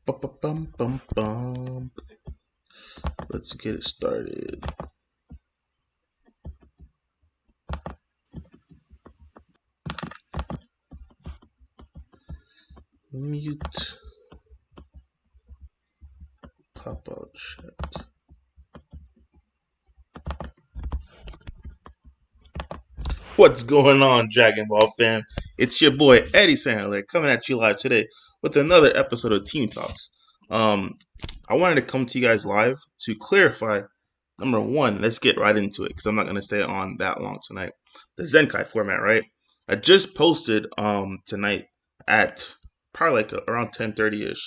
Bum. Let's get it started. Mute. Pop out chat. What's going on, Dragon Ball fam? It's your boy Eddie Sandler coming at you live today with another episode of Team Talks. I wanted to come to you guys live to clarify. Number one, let's get right into it because I'm not going to stay on that long tonight. The Zenkai format, right? I just posted tonight at probably like around 10:30ish.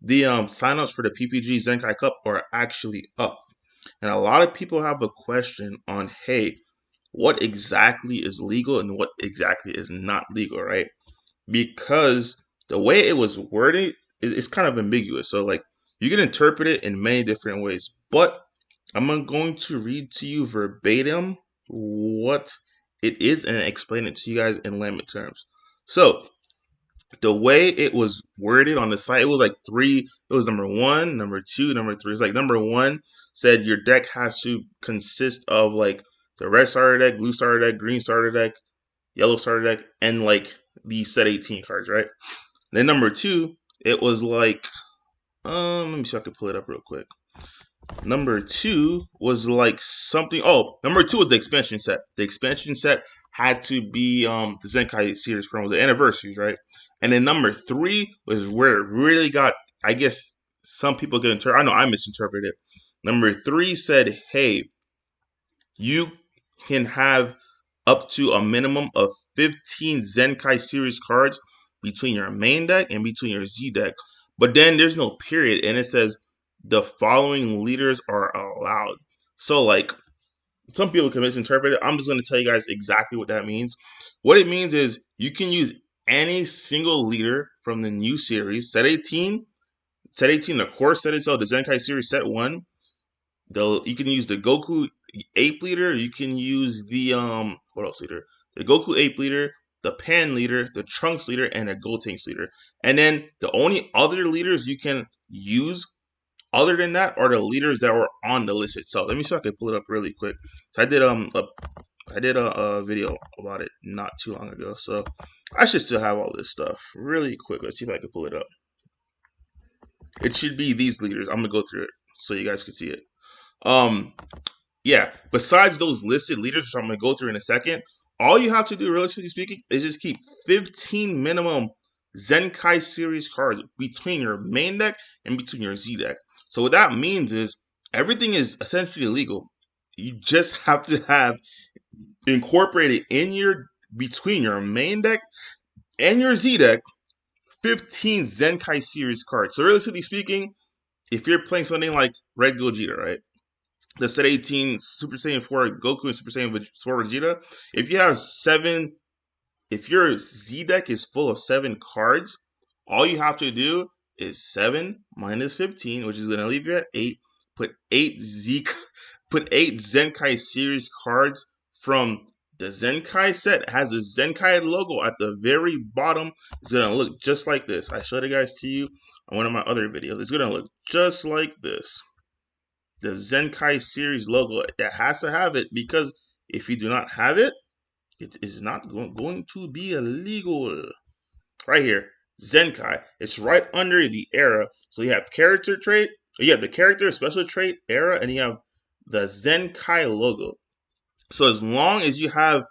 The signups for the PPG Zenkai Cup are actually up, and a lot of people have a question on, hey, what exactly is legal and what exactly is not legal, right? Because the way it was worded is kind of ambiguous. So, like, you can interpret it in many different ways, but I'm going to read to you verbatim what it is and explain it to you guys in layman terms. So, the way it was worded on the site, it was like three. It was number one, number two, number three. It's like number one said your deck has to consist of like the red starter deck, blue starter deck, green starter deck, yellow starter deck, and like the set 18 cards, right? Then number two, it was like, let me see if I can pull it up real quick. Number two was like something. Oh, number two was the expansion set. The expansion set had to be the Zenkai series from the anniversaries, right? And then number three was where it really got. I guess some people get interpret. I know I misinterpreted it. Number three said, "Hey, you can have up to a minimum of 15 Zenkai series cards between your main deck and between your Z deck." But then there's no period, and it says the following leaders are allowed. So, like, some people can misinterpret it. I'm just going to tell you guys exactly what that means. What it means is you can use any single leader from the new series, set 18, the core set itself, the Zenkai series set 1. You can use the Goku ape leader. You can use the what else leader? The Goku ape leader, the Pan leader, the Trunks leader, and the Gotenks leader. And then the only other leaders you can use other than that are the leaders that were on the list itself. Let me see if I can pull it up really quick. So I did a video about it not too long ago. So I should still have all this stuff really quick. Let's see if I can pull it up. It should be these leaders. I'm gonna go through it so you guys can see it. Um, yeah, besides those listed leaders, which I'm going to go through in a second, all you have to do, realistically speaking, is just keep 15 minimum Zenkai series cards between your main deck and between your Z deck. So what that means is everything is essentially legal. You just have to have incorporated in your between your main deck and your Z deck 15 Zenkai series cards. So realistically speaking, if you're playing something like Red Gogeta, right? The set 18 Super Saiyan 4 Goku and Super Saiyan 4 Vegeta, if you have if your Z deck is full of 7 cards, all you have to do is 7 minus 15, which is going to leave you at 8. Put 8 Zenkai series cards from the Zenkai set. It has a Zenkai logo at the very bottom. It's going to look just like this. I showed it guys to you on one of my other videos. It's going to look just like this. The Zenkai series logo. It has to have it because if you do not have it, it is not going to be illegal. Right here, Zenkai. It's right under the era. So you have character trait, you have the character special trait era, and you have the Zenkai logo. So as long as you have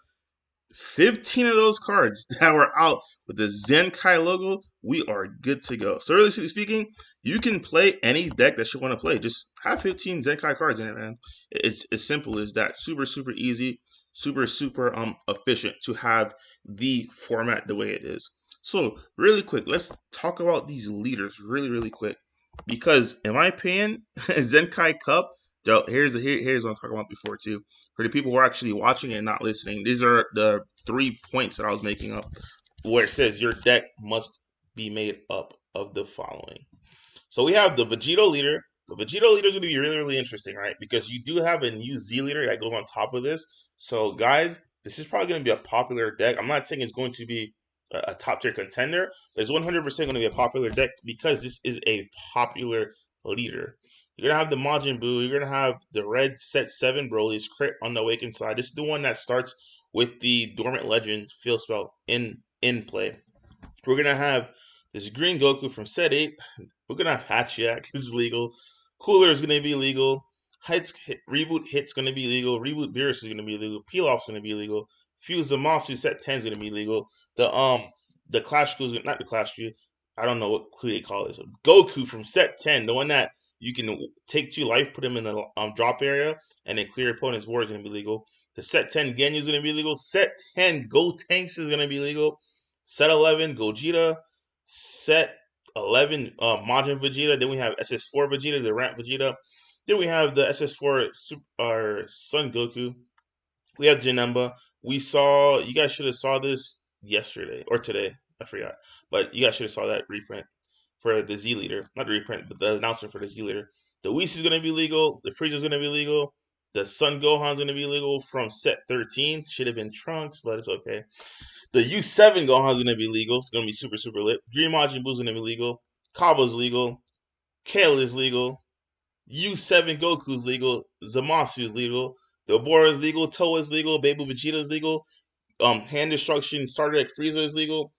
15 of those cards that were out with the Zenkai logo, we are good to go. So realistically speaking, you can play any deck that you want to play. Just have 15 Zenkai cards in it, man. It's as simple as that. Super, super easy. Super, super efficient to have the format the way it is. So really quick, let's talk about these leaders really, really quick. Because in my opinion, Zenkai Cup, here's what I'm talking about before too. For the people who are actually watching and not listening, these are the 3 points that I was making up where it says your deck must be made up of the following. So we have the Vegito leader. The Vegito leader is going to be really, really interesting, right? Because you do have a new Z leader that goes on top of this. So guys, this is probably going to be a popular deck. I'm not saying it's going to be a top tier contender. There's 100% going to be a popular deck because this is a popular leader. You're gonna have the Majin Buu. You're gonna have the red set 7 Broly's crit on the awakened side. This is the one that starts with the Dormant Legend field spell in play. We're gonna have this green Goku from set 8. We're gonna have Hachiak. It's legal. Cooler is gonna be legal. Reboot Hit's gonna be legal. Reboot Beerus is gonna be legal. Pilaf's gonna be legal. Fuse Zamasu set 10 is gonna be legal. The Clash School is not the Clash School. I don't know what who they call this. Goku from set 10, the one that you can take 2 life, put him in the drop area, and then clear opponent's war is gonna be legal. The set 10 Genyu is gonna be legal. Set 10 Go Tanks is gonna be legal. Set 11 Gogeta. Set 11 Majin Vegeta. Then we have SS4 Vegeta, the Ramp Vegeta. Then we have the SS4 Son Goku. We have Janemba. You guys should have saw this yesterday or today. I forgot. But you guys should have saw that reprint for the Z Leader. Not the reprint, but the announcement for the Z Leader. The Whis is going to be legal. The Frieza's going to be legal. The Sun Gohan's going to be legal from set 13. Should have been Trunks, but it's okay. The U7 Gohan's going to be legal. It's going to be super, super lit. Green Majin Buu's going to be legal. Kaba's legal. Kale is legal. U7 Goku's legal. Zamasu is legal. The Bora is legal. Toa is legal. Baby Vegeta is legal. Hand Destruction Starter Deck Frieza is legal.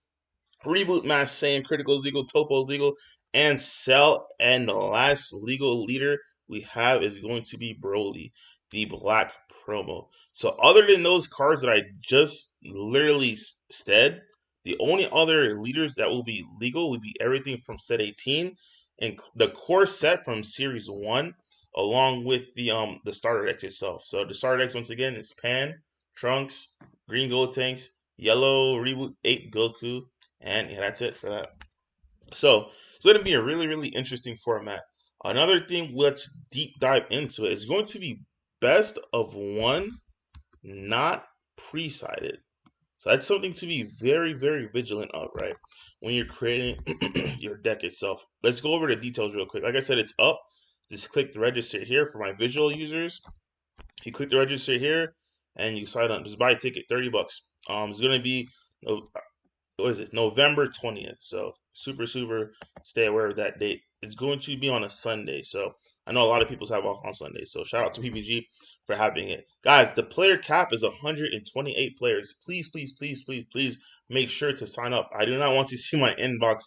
Reboot Mass Saiyan Critical is legal. Topo is legal. And Cell. And the last legal leader we have is going to be Broly, the Black promo. So other than those cards that I just literally said, the only other leaders that will be legal would be everything from set 18 and the core set from series 1 along with the starter decks itself. So the starter decks once again is Pan, Trunks, Green Gold Tanks, Yellow Reboot 8 Goku, and yeah, that's it for that. So it's going to be a really, really interesting format. Another thing, let's deep dive into it. It's going to be best of 1, not pre-sided. So that's something to be very, very vigilant of, right? When you're creating your deck itself. Let's go over the details real quick. Like I said, it's up. Just click the register here for my visual users. You click the register here, and you sign up. Just buy a ticket, $30. It's gonna be what is it? November 20th. So super, super stay aware of that date. It's going to be on a Sunday. So I know a lot of people have off on Sunday. So shout out to PPG for having it. Guys, the player cap is 128 players. Please, please, please, please, please make sure to sign up. I do not want to see my inbox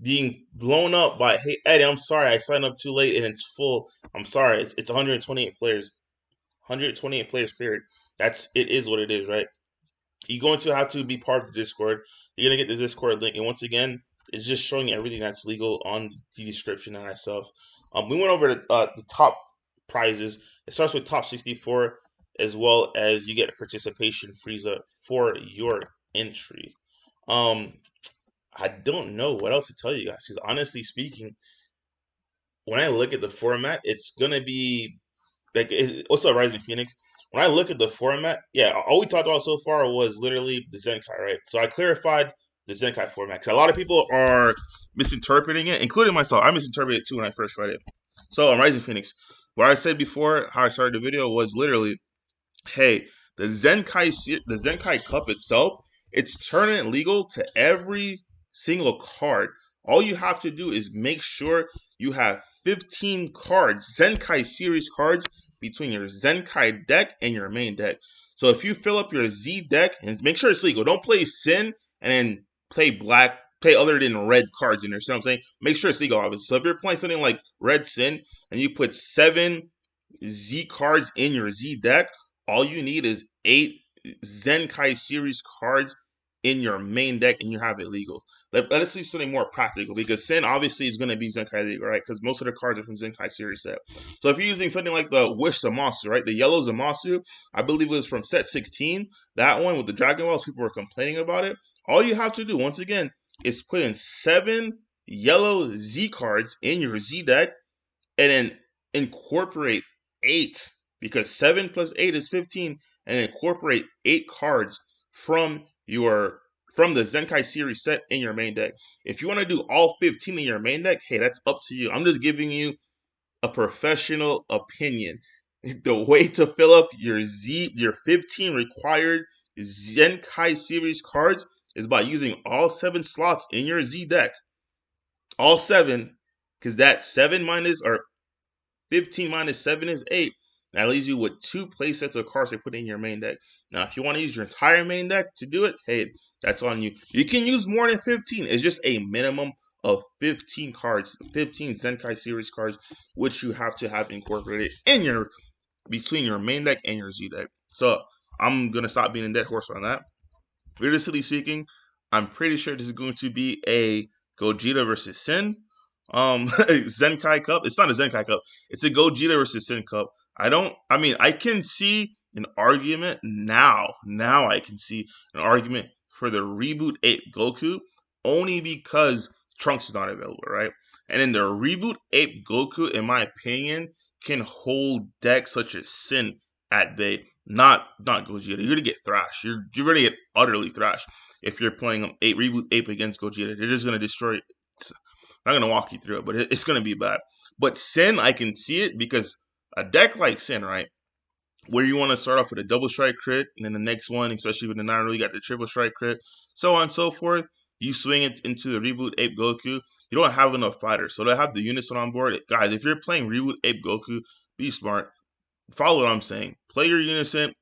being blown up by, hey, Eddie, I'm sorry. I signed up too late and it's full. I'm sorry. It's 128 players. 128 players, period. It is what it is, right? You're going to have to be part of the Discord. You're going to get the Discord link. And once again, it's just showing everything that's legal on the description and myself. We went over the top prizes. It starts with top 64, as well as you get a participation Frieza for your entry. I don't know what else to tell you guys, because honestly speaking, when I look at the format, it's going to be like, what's up, Rising Phoenix? When I look at the format, yeah, all we talked about so far was literally the Zenkai, right? So I clarified the Zenkai format because a lot of people are misinterpreting it, including myself. I misinterpreted it too when I first read it. So on Rising Phoenix, what I said before, how I started the video was literally, hey, the Zenkai Cup itself, it's turning legal to every single card. All you have to do is make sure you have 15 cards, Zenkai series cards, between your Zenkai deck and your main deck. So if you fill up your Z deck, and make sure it's legal, don't play Sin and then play other than red cards in there. See what I'm saying? Make sure it's legal, obviously. So if you're playing something like Red Sin and you put 7 Z cards in your Z deck, all you need is 8 Zenkai series cards in your main deck and you have it legal. Let's see something more practical, because Sin obviously is going to be Zenkai legal, right? Because most of the cards are from Zenkai series set. So if you're using something like the Wish Zamasu, right? The yellow Zamasu, I believe it was from set 16. That one with the Dragon Balls, people were complaining about it. All you have to do, once again, is put in 7 yellow Z cards in your Z deck and then incorporate 8, because 7 plus 8 is 15, and incorporate 8 cards from the Zenkai series set in your main deck. If you want to do all 15 in your main deck, hey, that's up to you. I'm just giving you a professional opinion. The way to fill up your 15 required Zenkai series cards is by using all 7 slots in your Z deck, all 7, because that 7 minus or 15 minus 7 is 8. That leaves you with 2 play sets of cards to put in your main deck. Now, if you want to use your entire main deck to do it, hey, that's on you. You can use more than 15. It's just a minimum of 15 cards, 15 Zenkai series cards, which you have to have incorporated in your between your main deck and your Z deck. So I'm gonna stop being a dead horse on that. Realistically speaking, I'm pretty sure this is going to be a Gogeta versus Sin. Zenkai Cup. It's not a Zenkai Cup. It's a Gogeta versus Sin Cup. I can see an argument now. Now I can see an argument for the Reboot 8 Goku only because Trunks is not available, right? And then the Reboot 8 Goku, in my opinion, can hold decks such as Sin at bay. Not Gogeta. You're gonna get thrashed. You're gonna get utterly thrashed if you're playing 8 Reboot 8 against Gogeta. They're just gonna destroy it. I'm not gonna walk you through it, but it's gonna be bad. But Sin, I can see it because a deck like Sin, right, where you want to start off with a double strike crit, and then the next one, especially with the Naruto, you got the triple strike crit, so on and so forth. You swing it into the Reboot Ape Goku. You don't have enough fighters, so they have the unison on board. Guys, if you're playing Reboot Ape Goku, be smart. Follow what I'm saying. Play your unison.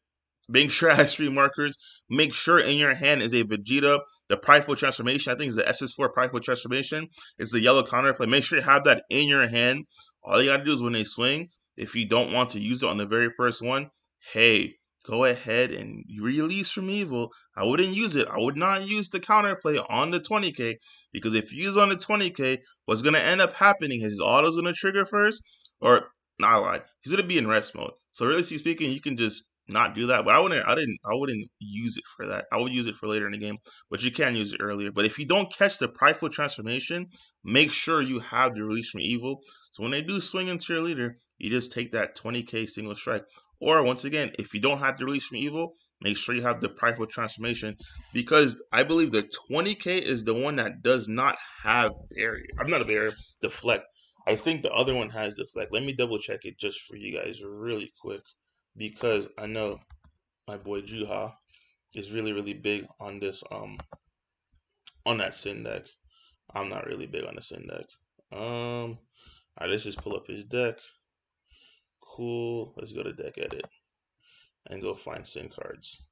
Make sure it has 3 markers. Make sure in your hand is a Vegeta. The Prideful Transformation, I think, is the SS4 Prideful Transformation. It's the yellow counterplay. Make sure you have that in your hand. All you got to do is when they swing, if you don't want to use it on the very first one, hey, go ahead and release from evil. I wouldn't use it. I would not use the counterplay on the 20k, because if you use on the 20k, what's going to end up happening is his auto's going to trigger first, or not a lie, he's going to be in rest mode. So realistically speaking, you can just not do that. But I wouldn't use it for that. I would use it for later in the game, but you can use it earlier. But if you don't catch the Prideful Transformation, make sure you have the release from evil. So when they do swing into your leader, you just take that 20k single strike. Or once again, if you don't have the release from evil, make sure you have the Prideful Transformation, because I believe the 20k is the one that does not have barrier. I'm not a barrier, deflect. I think the other one has deflect. Let me double check it just for you guys really quick, because I know my boy Juha is really big on this on that Sin deck. I'm not really big on the Sin deck. Alright, let's just pull up his deck. Cool. Let's go to deck edit and go find Sin cards.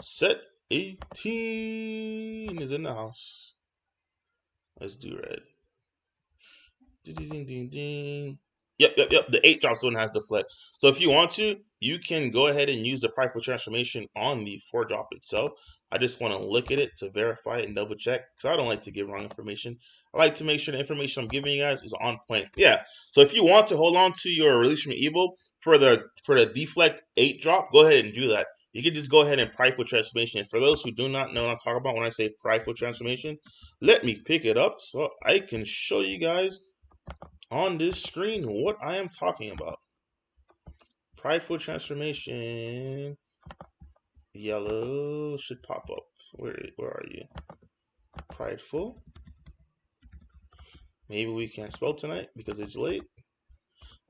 Set 18 is in the house. Let's do red. Ding ding ding ding. Yep. The 8 drop zone has deflect. So if you want to, you can go ahead and use the Prideful Transformation on the 4 drop itself. I just want to look at it to verify and double check, because I don't like to give wrong information. I like to make sure the information I'm giving you guys is on point. Yeah. So if you want to hold on to your Release from Evil for the deflect 8 drop, go ahead and do that. You can just go ahead and Prideful Transformation. And for those who do not know what I'm talking about when I say Prideful Transformation, let me pick it up so I can show you guys on this screen what I am talking about. Prideful Transformation. Yellow should pop up. Where are you? Prideful. Maybe we can't spell tonight because it's late.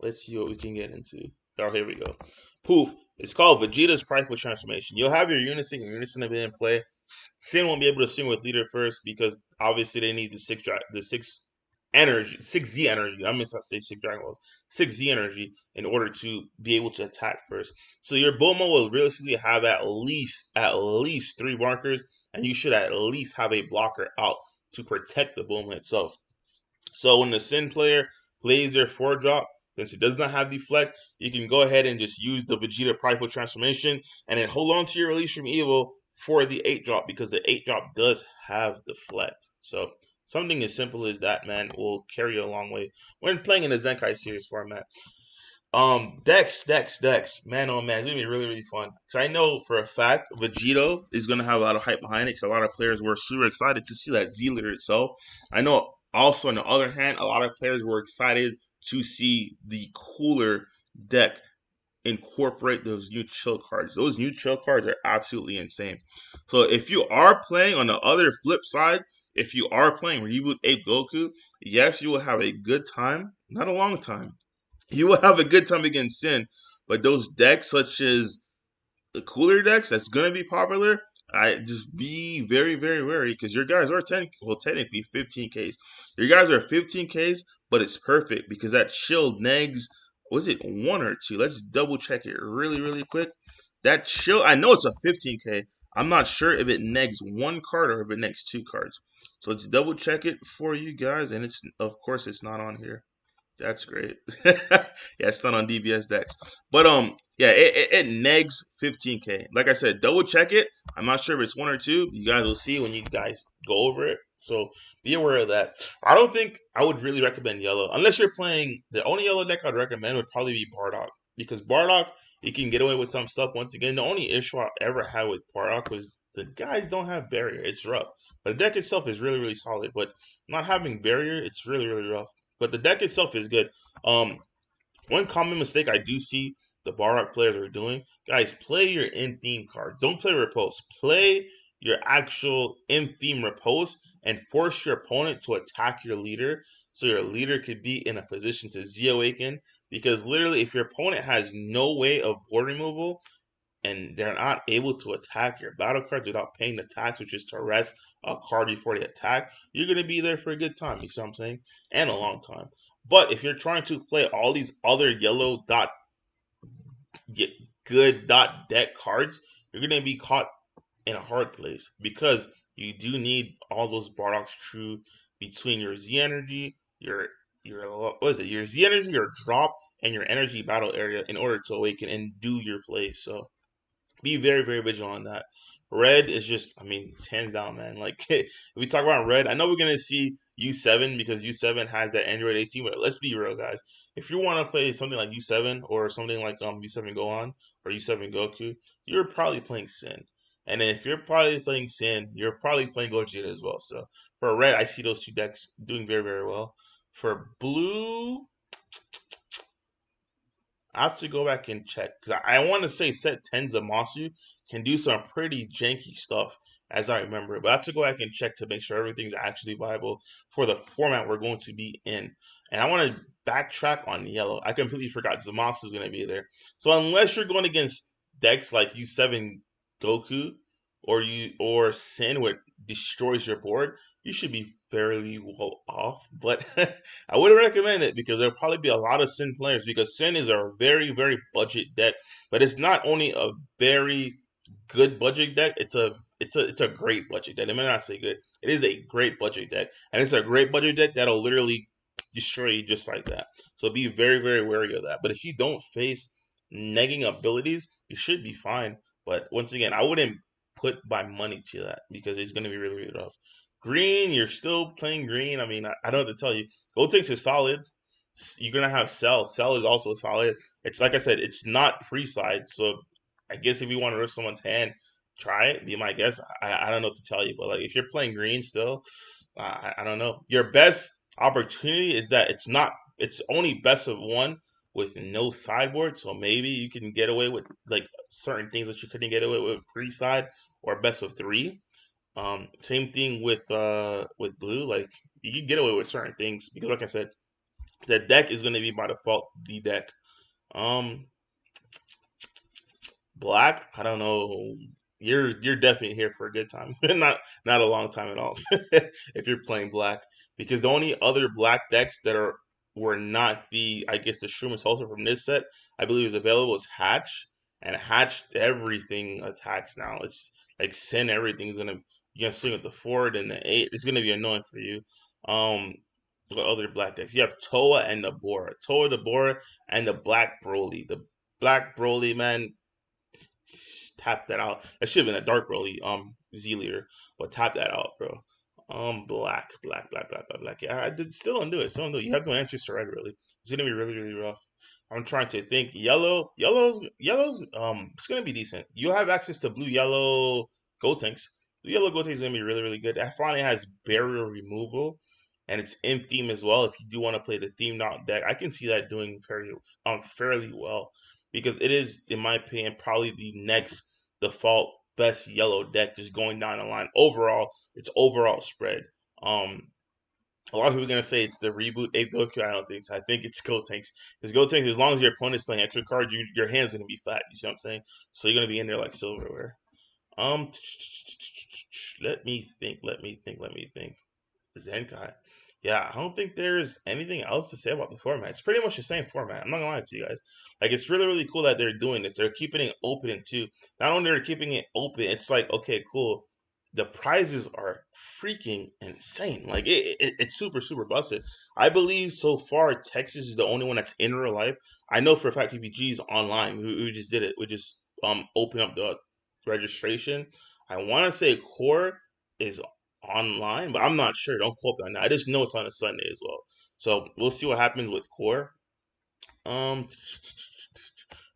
Let's see what we can get into. Oh, here we go. Poof. It's called Vegeta's Prideful Transformation. You'll have your unison. Your unison will be in play. Sin won't be able to swing with leader first because obviously they need the 6 energy, 6Z energy. I missed. I say 6 Dragon Balls, 6Z energy in order to be able to attack first. So your Bulma will realistically have at least 3 markers, and you should at least have a blocker out to protect the Bulma itself. So when the Sin player plays their 4 drop, since it does not have deflect, you can go ahead and just use the Vegeta Prideful Transformation and then hold on to your Release from Evil for the 8 drop, because the 8 drop does have deflect. So something as simple as that, man, will carry you a long way when playing in the Zenkai series format. Decks. Man, oh man, it's gonna be really fun. Cause I know for a fact Vegito is gonna have a lot of hype behind it. Cause a lot of players were super excited to see that Z leader itself. I know also on the other hand, a lot of players were excited to see the cooler deck incorporate those new chill cards. Those new chill cards are absolutely insane. So if you are playing on the other flip side, if you are playing Reboot Ape Goku, yes, you will have a good time. Not a long time. You will have a good time against Sin, but those decks such as the cooler decks that's gonna be popular, I just be very, very wary because your guys are technically 15Ks. Your guys are 15Ks, but it's perfect because that shield negs. Was it one or two? Let's double check it really, really quick. That shield, I know it's a 15K. I'm not sure if it negs one card or if it negs two cards. So let's double check it for you guys, and it's of course it's not on here. That's great. Yeah, it's not on DBS decks. But yeah, it negs 15K. Like I said, double check it. I'm not sure if it's one or two. You guys will see when you guys go over it. So be aware of that. I don't think I would really recommend yellow. Unless you're playing, the only yellow deck I'd recommend would probably be Bardock. Because Bardock, you can get away with some stuff. Once again, the only issue I ever had with Bardock was the guys don't have barrier. It's rough. But the deck itself is really, really solid. But not having barrier, it's really, really rough. But the deck itself is good. Um, One common mistake I do see the Barrock players are doing, guys, play your in-theme cards. Don't play repose. Play your actual in-theme repose and force your opponent to attack your leader so your leader could be in a position to Z-Awaken. Because literally, if your opponent has no way of board removal, and they're not able to attack your battle cards without paying the tax, which is to rest a card before they attack, you're going to be there for a good time, you see what I'm saying? And a long time. But if you're trying to play all these other yellow dot get good dot deck cards, you're going to be caught in a hard place because you do need all those Bardock's True between your Z energy, your what is it? Your Z energy, your drop, and your energy battle area in order to awaken and do your play. So be very, very vigilant on that. Red is just, I mean, it's hands down, man. Like, if we talk about red, I know we're going to see U7 because U7 has that Android 18, but let's be real, guys. If you want to play something like U7 or something like U7 Gohan or U7 Goku, you're probably playing Sin. And if you're probably playing Sin, you're probably playing Gogeta as well. So for red, I see those two decks doing very, very well. For blue, I have to go back and check because I want to say set 10 Zamasu can do some pretty janky stuff as I remember. But I have to go back and check to make sure everything's actually viable for the format we're going to be in. And I want to backtrack on yellow. I completely forgot Zamasu is going to be there. So unless you're going against decks like U7 Goku or Sin, which destroys your board, you should be fairly well off. But I wouldn't recommend it because there'll probably be a lot of Sin players because Sin is a very, very budget deck. But it's not only a very good budget deck, it's a great budget deck. I may not say good. It is a great budget deck. And it's a great budget deck that'll literally destroy you just like that. So be very, very wary of that. But if you don't face negging abilities, you should be fine. But once again, I wouldn't put my money to that because it's going to be really, really rough. Green, you're still playing green. I mean, I don't have to tell you. Gold takes is solid. You're gonna have Cell. Cell is also solid. It's like I said, it's not pre-side, so I guess if you want to rip someone's hand, try it. Be my guess. I don't know what to tell you, but like if you're playing green still, I don't know. Your best opportunity is that it's not. It's only best of one with no sideboard, so maybe you can get away with like certain things that you couldn't get away with pre-side or best of three. Same thing with blue. Like you can get away with certain things because, like I said, the deck is going to be by default the deck. Um, Black, I don't know. You're definitely here for a good time, not a long time at all. If you're playing black, because the only other black decks that are were not the I guess the Schumann Salter from this set I believe is available is Hatch, and Hatch everything attacks now. It's like Sin everything's gonna you're gonna swing with the 4 and the 8. It's gonna be annoying for you. Um, what other black decks? You have Toa and the Bora, Toa the Bora, and the Black Broly. The Black Broly, man, tap that out. That should have been a dark Broly, Z-Leader, but tap that out, bro. Black. Yeah, I did still don't do it. Still don't do it. You have no answers to red, really. It's gonna be really, really rough. I'm trying to think. Yellow's. It's gonna be decent. You have access to blue, yellow Gotenks. Blue, yellow Gotenks is gonna be really, really good. That finally has barrier removal, and it's in theme as well. If you do want to play the themed out deck, I can see that doing fairly well because it is, in my opinion, probably the next default best yellow deck just going down the line. Overall, it's overall spread. Um, A lot of people are gonna say it's the reboot Ape Goku. I don't think so. I think it's Gotenks. Because Gotenks, as long as your opponent's playing extra cards, your hand's gonna be fat. You see what I'm saying? So you're gonna be in there like silverware. Um, let me think. Let me think. Let me think. Zenkai. Yeah, I don't think there's anything else to say about the format. It's pretty much the same format. I'm not gonna lie to you guys. Like, it's really, really cool that they're doing this. They're keeping it open too. Not only are they keeping it open, it's like, okay, cool. The prizes are freaking insane. Like, it's super, super busted. I believe so far Texas is the only one that's in real life. I know for a fact PPG's online. We just did it. We just open up the registration. I want to say Core is online, but I'm not sure. Don't quote me on that. I just know it's on a Sunday as well. So we'll see what happens with Core. Um,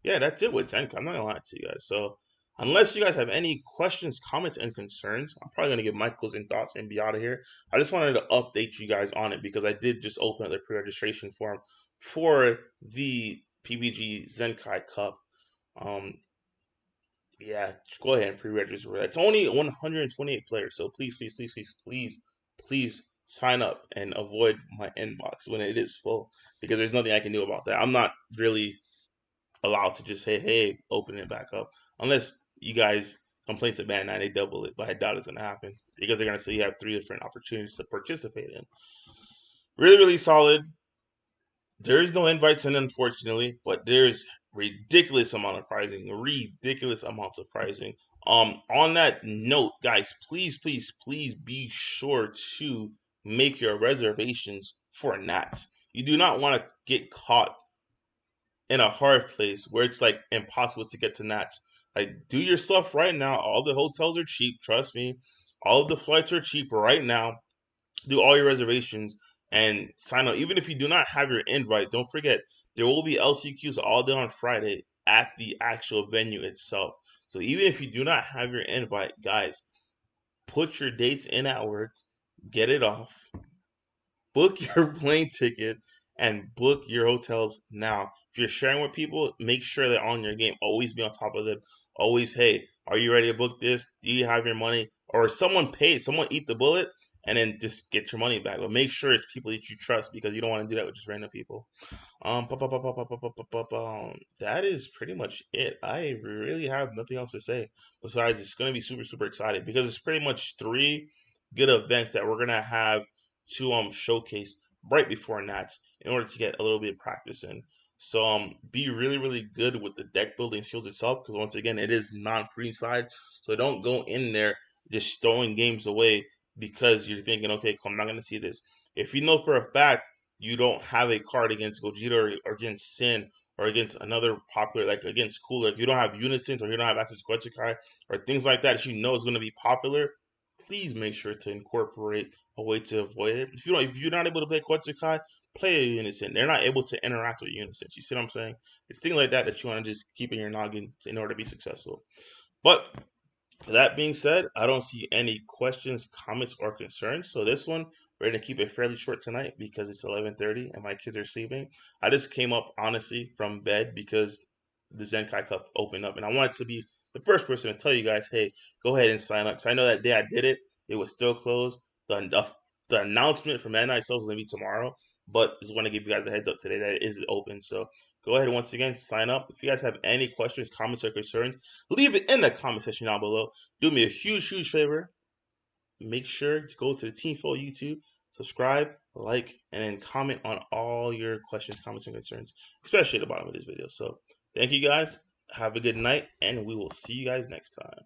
yeah, that's it with Zenkai. I'm not gonna lie to you guys. So unless you guys have any questions, comments, and concerns, I'm probably gonna give my closing thoughts and be out of here. I just wanted to update you guys on it because I did just open up the pre-registration form for the PBG Zenkai Cup. Um, yeah, just go ahead and pre-register. It's only 128 players, so please, please, please, please, please, please sign up and avoid my inbox when it is full because there's nothing I can do about that. I'm not really allowed to just say, "Hey, open it back up," unless you guys complain to Band 9, they double it, but I doubt it's gonna happen because they're gonna say you have 3 different opportunities to participate in. Really, really solid. There is no invites in, unfortunately, but there's ridiculous amounts of pricing. On that note, guys, please, please, please be sure to make your reservations for Nats. You do not want to get caught in a hard place where it's like impossible to get to Nats. Like, do your stuff right now. All the hotels are cheap, trust me. All of the flights are cheap right now. Do all your reservations and sign up. Even if you do not have your invite, don't forget there will be LCQs all day on Friday at the actual venue itself. So even if you do not have your invite, guys, put your dates in at work, get it off, book your plane ticket, and book your hotels now. If you're sharing with people, make sure they're on your game. Always be on top of them. Always, hey, are you ready to book this? Do you have your money? Or someone paid, someone eat the bullet, and then just get your money back. But make sure it's people that you trust because you don't want to do that with just random people. That is pretty much it. I really have nothing else to say besides it's gonna be super super excited because it's pretty much 3 good events that we're gonna have to showcase right before Nats in order to get a little bit of practice in. So be really really good with the deck building skills itself because once again it is non-free side, so don't go in there just throwing games away because you're thinking, okay, cool, I'm not gonna see this. If you know for a fact you don't have a card against Gogeta or against Sin or against another popular, like against Cooler, if you don't have Unisons or you don't have access to Quetzalcoatl or things like that you know is going to be popular, please make sure to incorporate a way to avoid it. If you're not able to play Quetzalcoatl, play a Unison. They're not able to interact with Unisons. You see what I'm saying? It's things like that you want to just keep in your noggin in order to be successful. But that being said, I don't see any questions, comments, or concerns. So this one, we're gonna keep it fairly short tonight because it's 11:30 and my kids are sleeping. I just came up honestly from bed because the Zenkai Cup opened up, and I wanted to be the first person to tell you guys, hey, go ahead and sign up. So I know that day I did it, it was still closed. The announcement for Man Night itself is gonna be tomorrow, but just want to give you guys a heads up today that it is open. So go ahead and once again sign up. If you guys have any questions, comments, or concerns, leave it in the comment section down below. Do me a huge, huge favor. Make sure to go to the Team Flow YouTube, subscribe, like, and then comment on all your questions, comments, and concerns, especially at the bottom of this video. So thank you guys. Have a good night, and we will see you guys next time.